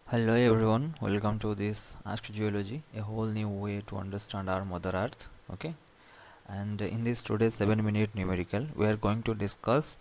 Hello everyone, welcome to this Ask Geology, a whole new way to understand our Mother Earth. Okay, and in this today's 7-minute numerical, we are going to discuss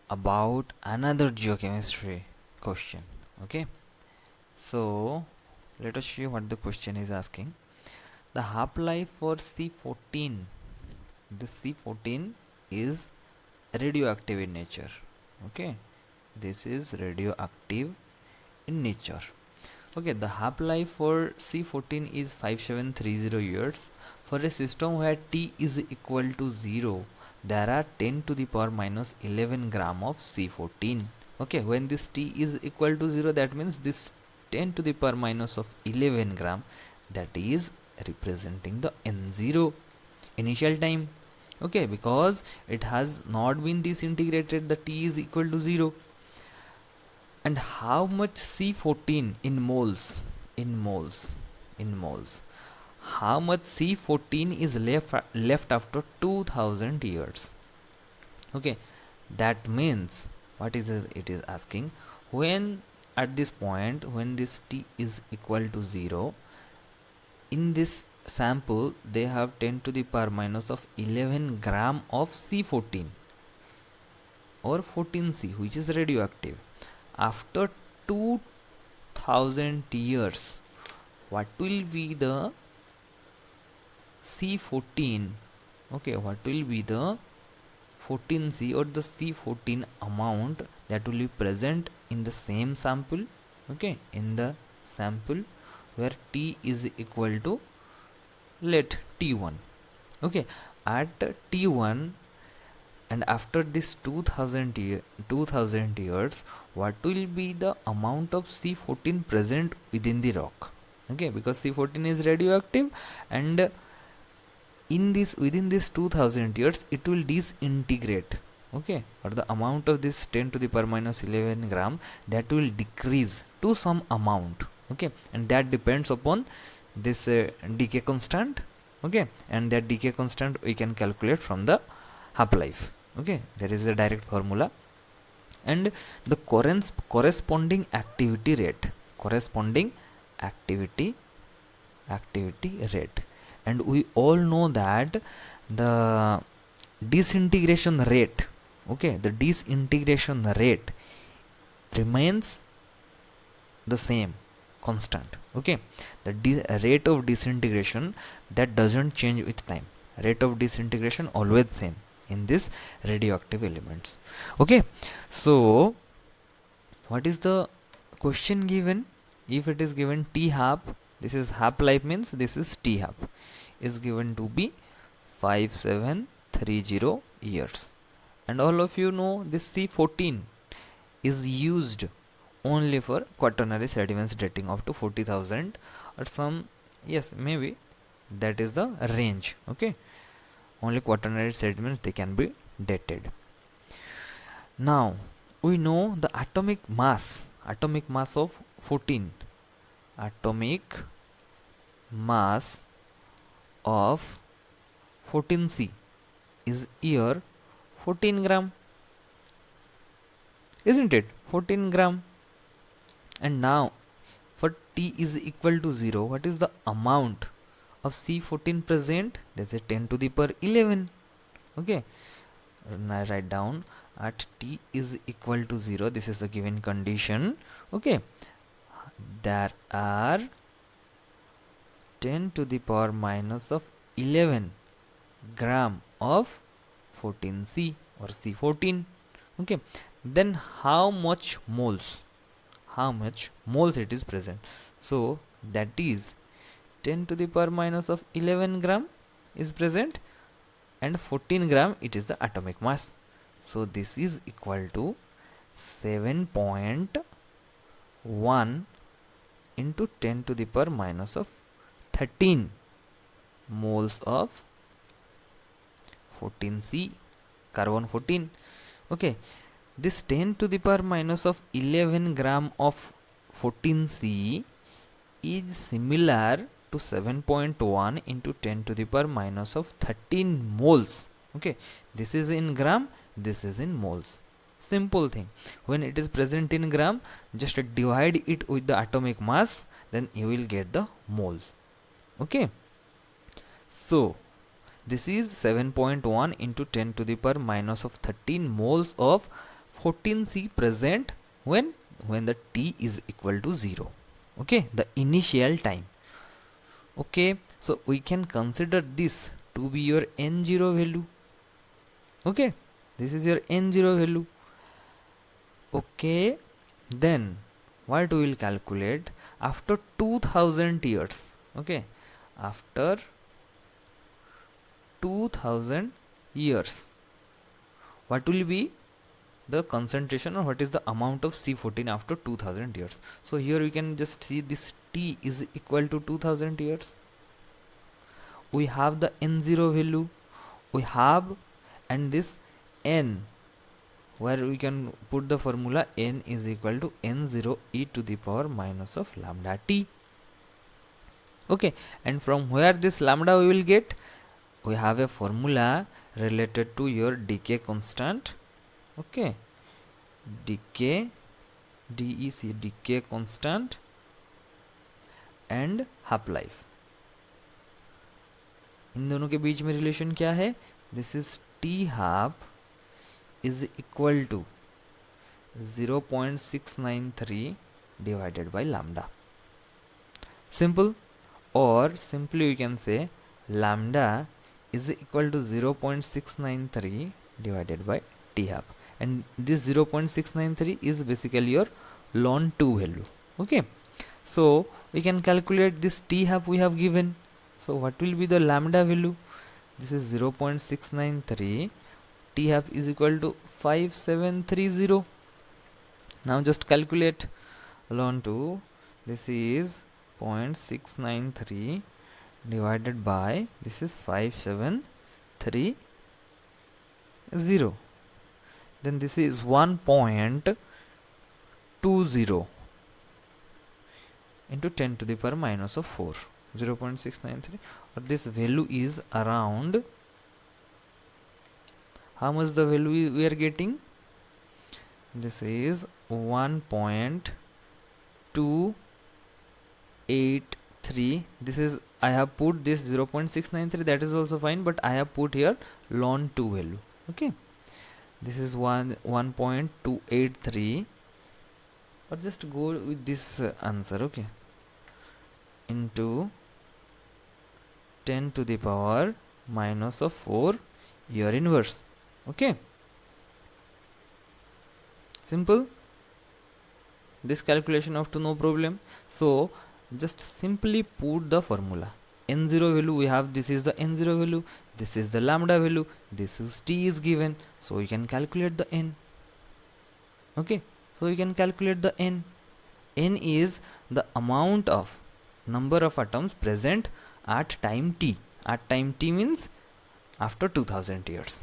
about another geochemistry question. Okay, so let us see what the question is asking. The half-life for C14. The C14 is radioactive in nature. Okay, this is radioactive in nature. Okay, the half-life for C14 is 5730 years. For a system where T is equal to 0, there are 10 to the power minus 11 gram of C14. Okay, when this T is equal to 0, that means this 10 to the power minus of 11 gram, that is representing the N0 initial time. Okay, because it has not been disintegrated, the T is equal to 0. And how much C14 in moles? How much C14 is left after 2000 years? Okay, that means what is it is asking, when at this point when this T is equal to 0, in this sample they have 10 to the power minus of 11 gram of C14 or 14C, which is radioactive. After 2000 years, what will be the C14? Okay, what will be the 14C or the C14 amount that will be present in the same sample? Okay, in the sample where T is equal to, let T1. Okay, at T1 and after this 2000 years, what will be the amount of C14 present within the rock? Okay, because C14 is radioactive, and within this 2000 years it will disintegrate. Okay, or the amount of this 10 to the power minus 11 gram, that will decrease to some amount. Okay, and that depends upon this decay constant. Okay, and that decay constant we can calculate from the half-life. Okay, there is a direct formula. And the corresponding activity rate, and we all know that the disintegration rate, okay, the disintegration rate remains the same, constant. Okay, the rate of disintegration, that doesn't change with time. Rate of disintegration always same in this radioactive elements. Okay, so what is the question given? If it is given T half, this is half life, means this is T half is given to be 5730 years. And all of you know this C14 is used only for quaternary sediments dating up to 40,000 or some, yes, maybe that is the range. Okay, only quaternary sediments they can be dated. Now we know the atomic mass of 14. Atomic mass of 14C is here 14 gram, isn't it? 14 gram. And now for T is equal to 0, what is the amount of C14 present? That's a 10 to the power 11. Okay, and I write down at T is equal to 0, this is the given condition. Okay, there are 10 to the power minus of 11 gram of 14C or C14. Okay, then how much moles it is present? So that is 10 to the power minus of 11 gram is present, and 14 gram it is the atomic mass. So this is equal to 7.1 into 10 to the power minus of 13 moles of 14C, carbon 14. Okay, this 10 to the power minus of 11 gram of 14C is similar to 7.1 into 10 to the power minus of 13 moles. Okay, this is in gram, this is in moles. simple thing. When it is present in gram, just divide it with the atomic mass, then you will get the moles. Okay, so this is 7.1 into 10 to the power minus of 13 moles of 14C present when the T is equal to 0. Okay, the initial time. Okay, so we can consider this to be your N0 value. Okay, this is your N0 value. Okay, then what we will calculate after 2000 years. Okay, after 2000 years, what will be the concentration or what is the amount of C14 after 2000 years? So here we can just see this T is equal to 2000 years. We have the N0 value, we have, and this N, where we can put the formula N is equal to N0 e to the power minus of lambda T. Okay, and from where this lambda we will get? We have a formula related to your decay constant. Okay, decay, DEC, decay constant, and half life. इन दोनों के बीच में relation क्या है? This is T half is equal to 0.693 divided by lambda. Simple, or simply we can say lambda is equal to 0.693 divided by T half, and this 0.693 is basically your ln 2 value. Okay, so we can calculate this T half we have given. So what will be the lambda value? This is 0.693. T half is equal to 5730. Now just calculate ln 2. This is 0.693 divided by, this is 5730. Then this is 1.20 into 10 to the power minus of 4. 0.693, or this value is around, how much the value we are getting? This is 1.283. This is, I have put this 0.693, that is also fine, but I have put here ln 2 value. Okay, this is 1.283, or just go with this answer. Okay, into 10 to the power minus of 4 year inverse. Okay, simple, this calculation of 2, no problem. So just simply put the formula. N0 value we have, this is the N0 value, this is the lambda value, this is T is given, so we can calculate the N. Okay, so we can calculate the N. N is the amount of number of atoms present at time T. At time T means after 2000 years.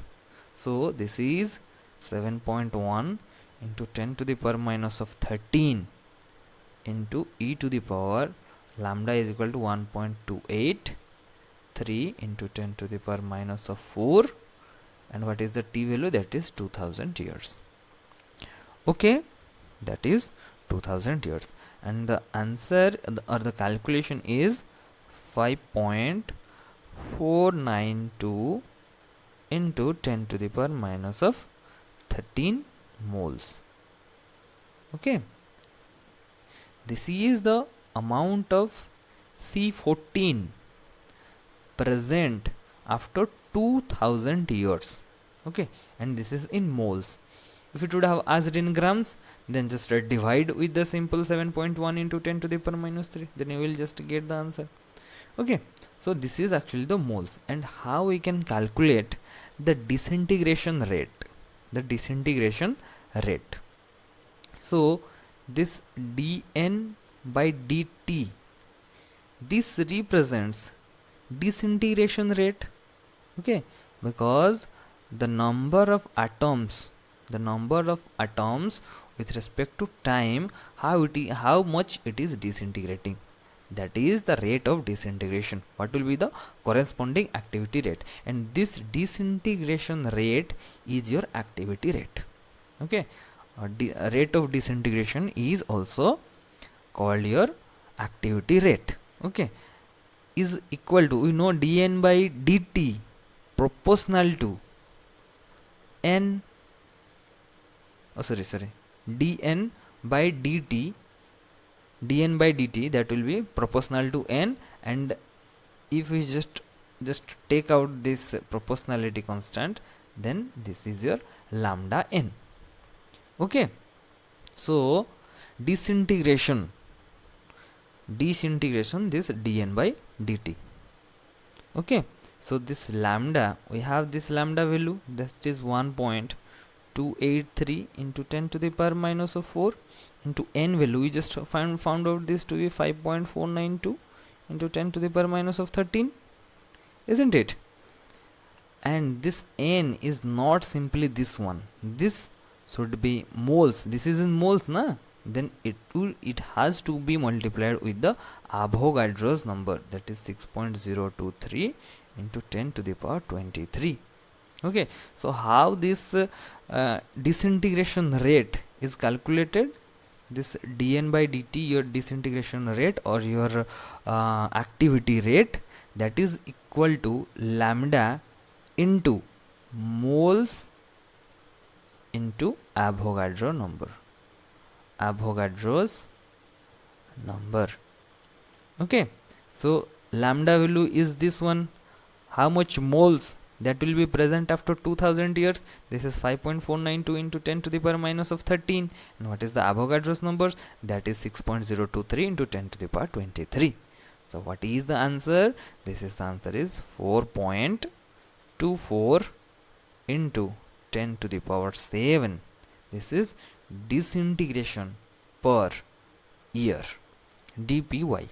So this is 7.1 into 10 to the power minus of 13 into e to the power lambda is equal to 1.283 into 10 to the power minus of 4, and what is the T value? That is 2000 years. Okay, that is 2000 years, and the answer or the calculation is 5.492 into 10 to the power minus of 13 moles. Okay, this is the amount of C14 present after 2000 years. Okay, and this is in moles. If it would have asked in grams, then just divide with the simple 7.1 into 10 to the power minus 3, then you will just get the answer. Okay, so this is actually the moles, and how we can calculate the disintegration rate. So this dN by dt, this represents disintegration rate. Okay, because the number of atoms with respect to time, how much it is disintegrating, that is the rate of disintegration. What will be the corresponding activity rate, and this disintegration rate is your activity rate. Okay, rate of disintegration is also called your activity rate. Okay, is equal to, we know dN by dt proportional to n, dN by dt, that will be proportional to n, and if we just take out this proportionality constant, then this is your lambda n. Okay, so disintegration this dN by dt. Okay, so this lambda, we have this lambda value, that is 1.283 into 10 to the power minus of 4 into n value, we just found out this to be 5.492 into 10 to the power minus of 13, isn't it? And this n is not simply this one, this should be moles, this is in moles na, then it has to be multiplied with the Avogadro's number, that is 6.023 into 10 to the power 23. Okay, so how this disintegration rate is calculated? This dN by dt, your disintegration rate or your activity rate, that is equal to lambda into moles into Avogadro number, Avogadro's number. Okay, so lambda value is this one. How much moles that will be present after 2000 years? This is 5.492 into 10 to the power minus of 13. And what is the Avogadro's numbers? That is 6.023 into 10 to the power 23. So what is the answer? This is the answer is 4.24 into 10 to the power 7. This is disintegration per year, dpy.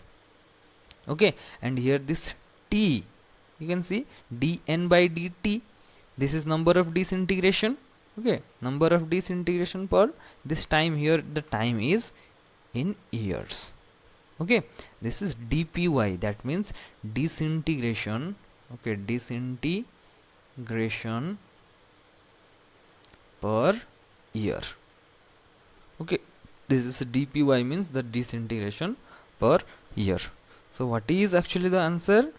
Okay, and here this t, you can see dN by dt, this is number of disintegration. Okay, number of disintegration per this time, here the time is in years. Okay, this is dpy, that means disintegration. Okay, disintegration per year. Okay, this is dpy, means the disintegration per year. So what is actually the answer?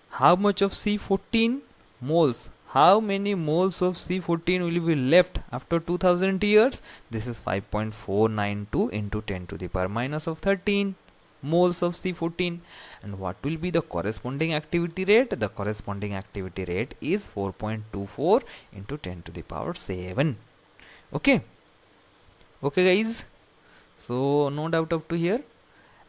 How much of C14 moles? How many moles of C14 will be left after 2000 years? This is 5.492 into 10 to the power minus of 13 moles of C14. And what will be the corresponding activity rate? The corresponding activity rate is 4.24 into 10 to the power 7. Okay, guys, so no doubt up to here.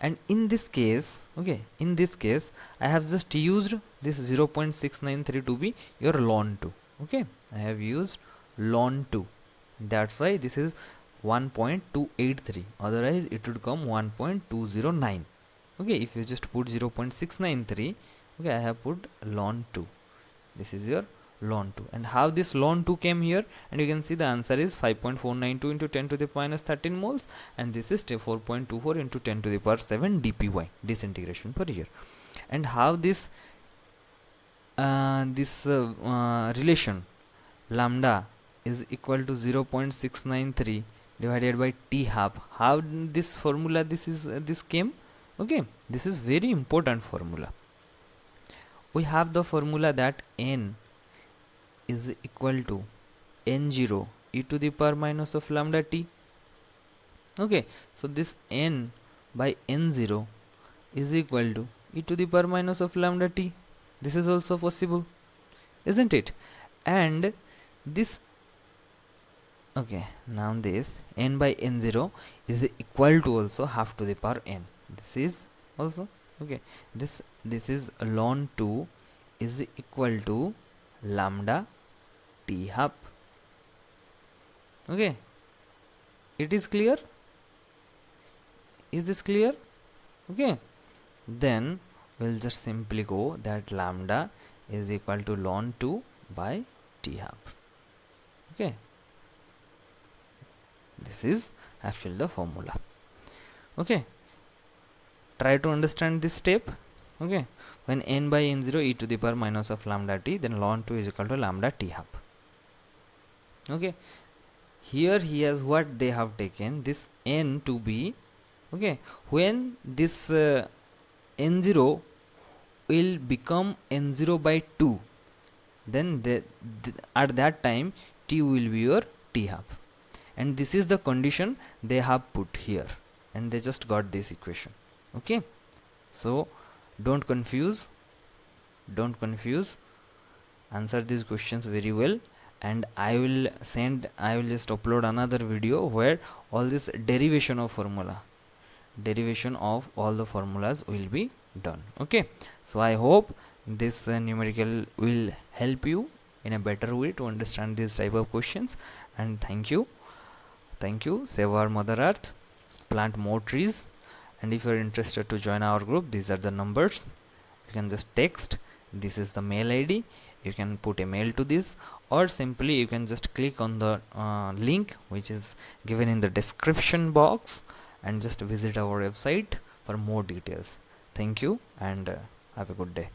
And in this case, okay, in this case I have just used this 0.693 to be your ln 2. Okay, I have used ln 2, that's why this is 1.283, otherwise it would come 1.209. Okay, if you just put 0.693, okay, I have put ln 2, this is your ln 2. And how this ln 2 came here? And you can see the answer is 5.492 into 10 to the minus 13 moles, and this is 4.24 into 10 to the power 7 dpy, disintegration per year. And how this relation lambda is equal to 0.693 divided by t half, how this formula this came? Okay, this is very important formula. We have the formula that n is equal to n0 e to the power minus of lambda t. Okay, so this n by n0 is equal to e to the power minus of lambda t. This is also possible, isn't it? And this, okay, now this n by n0 is equal to also half to the power n. This is also, okay, this is ln 2 is equal to lambda t half. Okay, it is clear? Is this clear? Okay, then we'll just simply go that lambda is equal to ln 2 by t half. Okay, this is actually the formula. Okay, try to understand this step. Okay, when n by n0 e to the power minus of lambda t, then ln 2 is equal to lambda t half. Okay, here what they have taken this n to be, okay, when this n0 will become n0 by 2, then at that time t will be your t half, and this is the condition they have put here, and they just got this equation. Okay, so don't confuse, answer these questions very well, and I will just upload another video where all this derivation of all the formulas will be done. Okay, so I hope this numerical will help you in a better way to understand this type of questions, and thank you, save our mother earth, plant more trees, and if you are interested to join our group, these are the numbers, you can just text, this is the mail ID, you can put a mail to this, or simply you can just click on the link which is given in the description box and just visit our website for more details. Thank you, and have a good day.